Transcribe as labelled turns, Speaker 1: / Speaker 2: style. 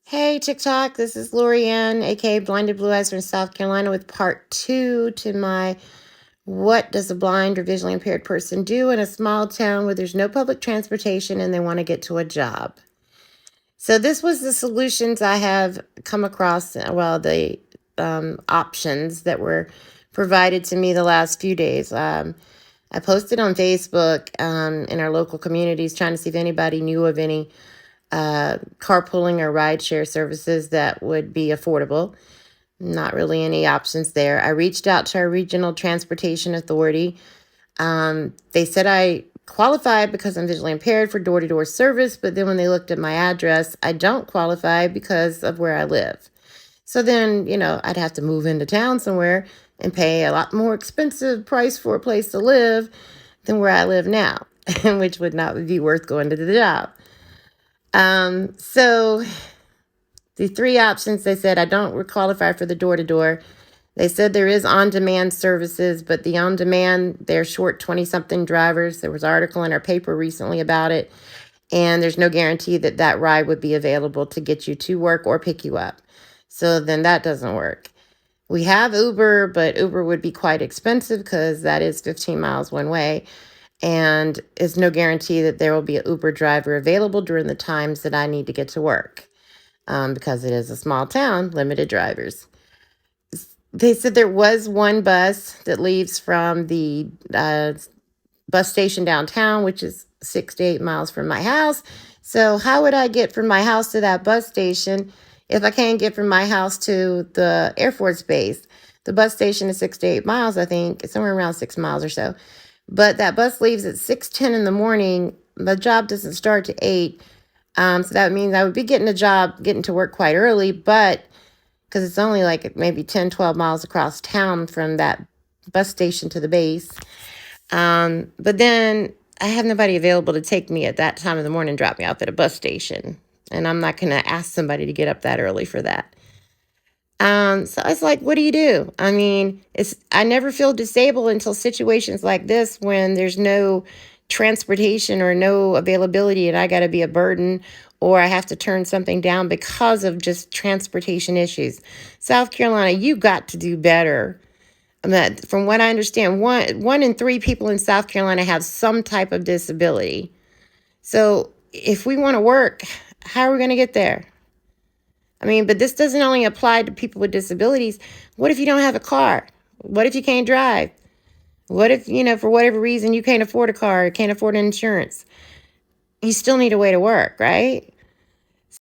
Speaker 1: Hey, TikTok, this is Lorianne, aka Blinded Blue Eyes from South Carolina, with part two to my What Does a Blind or Visually Impaired Person Do in a Small Town Where There's No Public Transportation and They Want to Get to a Job? So, this was the solutions I have come across, the options that were provided to me the last few days. I posted on Facebook in our local communities trying to see if anybody knew of any carpooling or rideshare services that would be affordable. Not really any options there. I reached out to our regional transportation authority. They said I qualified because I'm visually impaired for door-to-door service, but then when they looked at my address, I don't qualify because of where I live. So then, I'd have to move into town somewhere and pay a lot more expensive price for a place to live than where I live now, which would not be worth going to the job. So the three options, they said I don't qualify for the door-to-door. They said there is on-demand services, but the on-demand, they're short 20-something drivers. There was an article in our paper recently about it, and there's no guarantee that that ride would be available to get you to work or pick you up. So then that doesn't work. We have Uber, but Uber would be quite expensive because that is 15 miles one way, and it's no guarantee that there will be an Uber driver available during the times that I need to get to work. Because it is a small town, limited drivers. They said there was one bus that leaves from the bus station downtown, which is 6 to 8 miles from my house. So how would I get from my house to that bus station if I can't get from my house to the Air Force Base? The bus station is 6 to 8 miles, I think. It's somewhere around 6 miles or so. But that bus leaves at 6:10 in the morning. The job doesn't start to 8. So that means I would be getting to work quite early, but because it's only like maybe 10, 12 miles across town from that bus station to the base. But then I have nobody available to take me at that time of the morning, drop me off at a bus station. And I'm not going to ask somebody to get up that early for that. So it's like, what do you do? I mean, I never feel disabled until situations like this when there's no transportation or no availability and I got to be a burden or I have to turn something down because of just transportation issues. South Carolina, you got to do better. I mean, from what I understand, one in three people in South Carolina have some type of disability. So if we want to work, how are we going to get there? I mean, but this doesn't only apply to people with disabilities. What if you don't have a car? What if you can't drive? What if, for whatever reason, you can't afford a car, can't afford insurance? You still need a way to work, right?